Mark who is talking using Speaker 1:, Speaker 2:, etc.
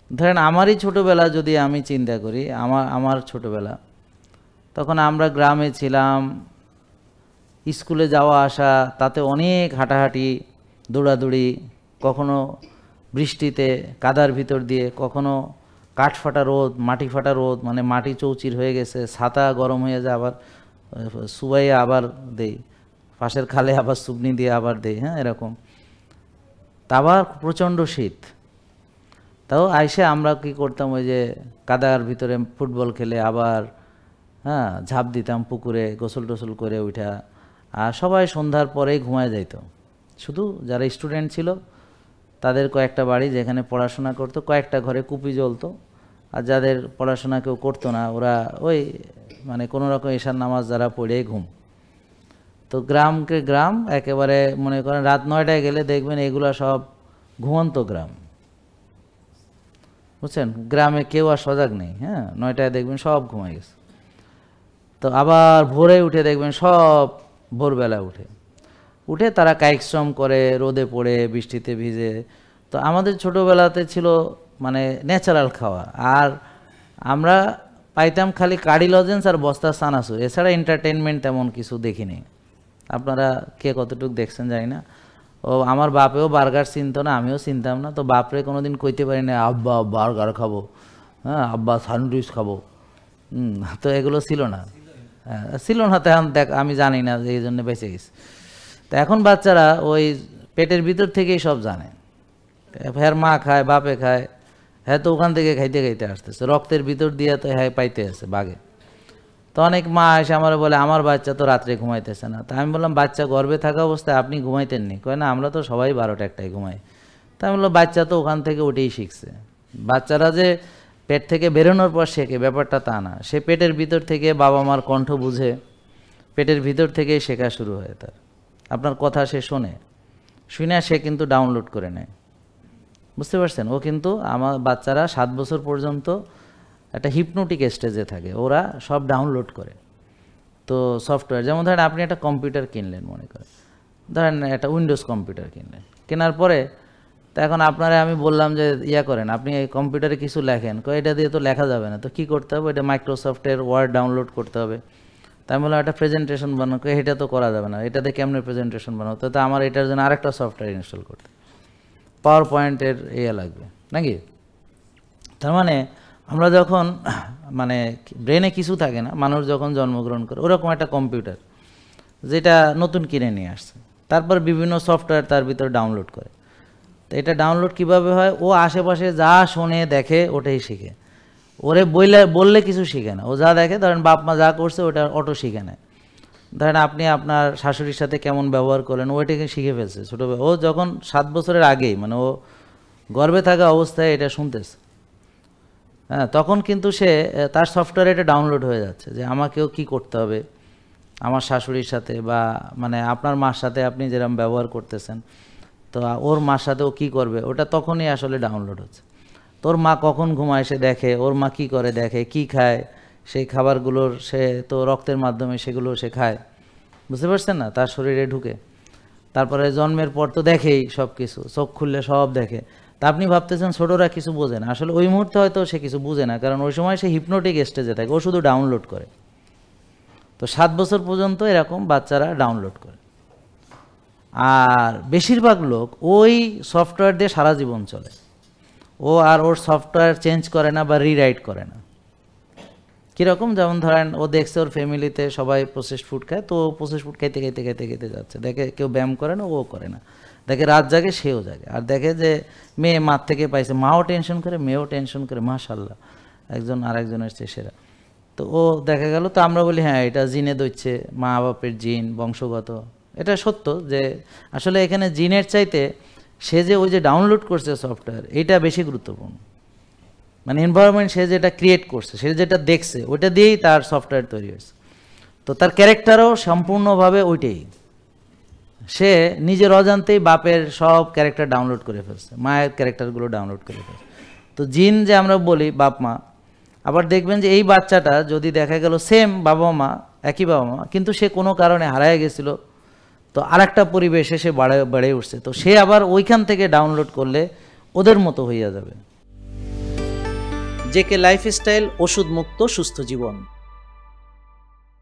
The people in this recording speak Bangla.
Speaker 1: ধরেন আমারই ছোটোবেলা যদি আমি চিন্তা করি, আমার ছোটোবেলা, তখন আমরা গ্রামে ছিলাম, স্কুলে যাওয়া আসা তাতে অনেক হাঁটাহাঁটি, দৌড়াদৌড়ি, কখনো বৃষ্টিতে কাদার ভিতর দিয়ে, কখনো কাঠ ফাটা রোদ, মাটি ফাটা রোদ, মানে মাটি চৌচির হয়ে গেছে, ছাতা গরম হয়ে যায়, আবার সুবাইয়ে আবার দেই, পাশের খালে আবার সুবনি দিয়ে আবার দেই, হ্যাঁ এরকম। তা আবার প্রচণ্ড শীত, তাও আইসে আমরা কি করতাম, ওই যে কাদার ভিতরে ফুটবল খেলে আবার হ্যাঁ ঝাঁপ দিতাম পুকুরে, গোসল টোসল করে উঠা, আর সবাই সন্ধ্যার পরেই ঘুমায় যাইত। শুধু যারা স্টুডেন্ট ছিল তাদের কয়েকটা বাড়ি যেখানে পড়াশোনা করতো, কয়েকটা ঘরে কুপি জ্বলতো, আর যাদের পড়াশোনা কেউ করতো না ওরা ওই মানে কোনো রকম এশার নামাজ যারা পড়েই ঘুম। তো গ্রামকে গ্রাম একেবারে মনে করেন রাত 9টায় গেলে দেখবেন এগুলো সব ঘুমন্ত গ্রাম, বুঝছেন, গ্রামে কেউ আর সজাগ নেই। হ্যাঁ 9টায় দেখবেন সব ঘুমাই গেছে। তো আবার ভোরে উঠে দেখবেন সব ভোরবেলা উঠে তারা কায়িক শ্রম করে, রোদে পড়ে, বৃষ্টিতে ভিজে। তো আমাদের ছোটোবেলাতে ছিল মানে ন্যাচারাল খাওয়া, আর আমরা পাইতাম খালি কারি লজেন্স আর বস্তা সানাসুর, এছাড়া এন্টারটেনমেন্ট তেমন কিছু দেখিনি। আপনারা কে কতটুকু দেখছেন জানি না। ও আমার বাপেও বার্গার চিনতো না, আমিও চিনতাম না। তো বাপরে কোনো দিন কইতে পারি না আব্বা বার্গার খাবো, হ্যাঁ আব্বা স্যান্ডউইচ খাবো, তো এগুলো ছিল না। হ্যাঁ ছিল না, তখন দেখ আমি জানি না, এই জন্য বেঁচে গেছি। তো এখন বাচ্চারা ওই পেটের ভিতর থেকেই সব জানে, হ্যাঁ মা খায়, বাপে খায়, হ্যাঁ তো ওখান থেকে খাইতে খাইতে আসতেছে, রক্তের ভিতর দিয়ে তো হ্যাঁ পাইতে আছে বাগে। তো অনেক মা এসে আমার বলে আমার বাচ্চা তো রাত্রে ঘুমাইতেছে না। তা আমি বললাম বাচ্চা গর্ভে থাকা অবস্থায় আপনি ঘুমাইতেননি? কয় না আমরা তো সবাই 12টা 1টায় ঘুমাই। তা আমি বললাম বাচ্চা তো ওখান থেকে ওটাই শিখছে। বাচ্চারা যে পেট থেকে বেরোনোর পর শেখে ব্যাপারটা তা না, সে পেটের ভিতর থেকে বাবা মার কণ্ঠ বুঝে, পেটের ভিতর থেকেই শেখা শুরু হয় তার। আপনার কথা সে শুনে সে কিন্তু ডাউনলোড করে নেয়, বুঝতে পারছেন? ও কিন্তু আমার বাচ্চারা 7 বছর পর্যন্ত একটা হিপনোটিক স্টেজে থাকে, ওরা সব ডাউনলোড করে। তো সফটওয়্যার, যেমন ধরেন আপনি একটা কম্পিউটার কিনলেন, মনে করেন ধরেন একটা উইন্ডোজ কম্পিউটার কিনলেন, কেনার পরে তো এখন আপনারা আমি বললাম যে করেন, আপনি এই কম্পিউটারে কিছু লেখেন, এটা দিয়ে তো লেখা যাবে না, তো কী করতে হবে? এটা মাইক্রোসফটের ওয়ার্ড ডাউনলোড করতে হবে। তাই বললাম একটা প্রেজেন্টেশন বানানো, এটা তো করা যাবে না, এটাতে কেমনে প্রেজেন্টেশন বানাবো? তো আমার এটার জন্য আরেকটা সফটওয়্যার ইনস্টল করতে, পাওয়ার পয়েন্টের লাগবে নাকি? তার মানে আমরা যখন মানে ব্রেনে কিছু থাকে না, মানুষ যখন জন্মগ্রহণ করে ওরকম একটা কম্পিউটার যেটা নতুন কিনে নিয়ে আসছে, তারপর বিভিন্ন সফটওয়্যার তার ভিতরে ডাউনলোড করে। তো এটা ডাউনলোড কিভাবে হয়? ও আশেপাশে যা শোনে দেখে ওটাই শিখে, ওরে বললে কিছু শিখে না, ও যা দেখে, ধরেন বাপ মা যা করছে ওটা অটো শিখে নেয়। ধরেন আপনি আপনার শাশুড়ির সাথে কেমন ব্যবহার করেন ওইটাকে শিখে ফেলছে ছোটোবেলা। ও যখন 7 বছরের আগেই, মানে ও গর্ভে থাকা অবস্থায় এটা শুনতেছে, হ্যাঁ তখন কিন্তু সে তার সফটওয়্যারে এটা ডাউনলোড হয়ে যাচ্ছে যে আমাকেও কি করতে হবে আমার শাশুড়ির সাথে, বা মানে আপনার মার সাথে আপনি যেরকম ব্যবহার করতেছেন, তো ওর মার সাথে ও কী করবে, ওটা তখনই আসলে ডাউনলোড হচ্ছে। তোর মা কখন ঘুমায় সে দেখে, ওর মা কী করে দেখে, কি খায়, সেই খাবারগুলোর সে তো রক্তের মাধ্যমে সেগুলো সে খায়, বুঝতে পারছেন না, তার শরীরে ঢুকে। তারপরে জন্মের পর তো দেখেই সব কিছু, চোখ খুললে সব দেখে। তা আপনি ভাবতেছেন ছোটরা কিছু বোঝে না, আসলে ওই মুহূর্তে হয়তো সে কিছু বুঝে না, কারণ ওই সময় সে হিপনোটিক স্টেজে থাকে, ও শুধু ডাউনলোড করে। তো 7 বছর পর্যন্ত এরকম বাচ্চারা ডাউনলোড করে, আর বেশিরভাগ লোক ওই সফটওয়্যার দিয়ে সারা জীবন চলে। ও আর ওর সফটওয়্যার চেঞ্জ করে না বা রিরাইট করে না। কীরকম? যেমন ধরেন ও দেখছে ওর ফ্যামিলিতে সবাই প্রসেসড ফুড খায়, তো প্রসেসড ফুড খাইতে খাইতে খাইতে খাইতে যাচ্ছে, দেখে কেউ ব্যায়াম করে না, ও করে না, দেখে রাত জাগে সেও জাগে, আর দেখে যে মেয়ে মার থেকে পাইছে, মাও টেনশন করে মেয়েও টেনশন করে, মাশাআল্লাহ একজন আরেকজনের চেয়ে সেরা। তো ও দেখা গেল, তো আমরা বলি হ্যাঁ এটা জিনে দইছে, মা বাপের জিন, বংশগত। এটা সত্য যে আসলে এখানে জিনের চাইতে সে যে ওই যে ডাউনলোড করছে সফটওয়্যার, এটা বেশি গুরুত্বপূর্ণ। মানে এনভায়রনমেন্ট সে যেটা ক্রিয়েট করছে, সে যেটা দেখছে, ওইটা দিয়েই তার সফটওয়্যার তৈরি হয়েছে। তো তার ক্যারেক্টারও সম্পূর্ণভাবে ওইটাই, সে নিজের অজান্তেই বাপের সব ক্যারেক্টার ডাউনলোড করে ফেলছে, মায়ের ক্যারেক্টারগুলো ডাউনলোড করে ফেলছে। তো জিন যে আমরা বলি বাপ মা, আবার দেখবেন যে এই বাচ্চাটা যদি দেখা গেল সেম বাবা মা, একই বাবা মা, কিন্তু সে কোনো কারণে হারায় গেছিল, তো আরেকটা পরিবেশে সে বেড়ে উঠছে, তো সে আবার ওইখান থেকে ডাউনলোড করলে ওদের মতো হইয়া যাবে।
Speaker 2: জেকে লাইফস্টাইল, ওষুধ মুক্ত সুস্থ জীবন।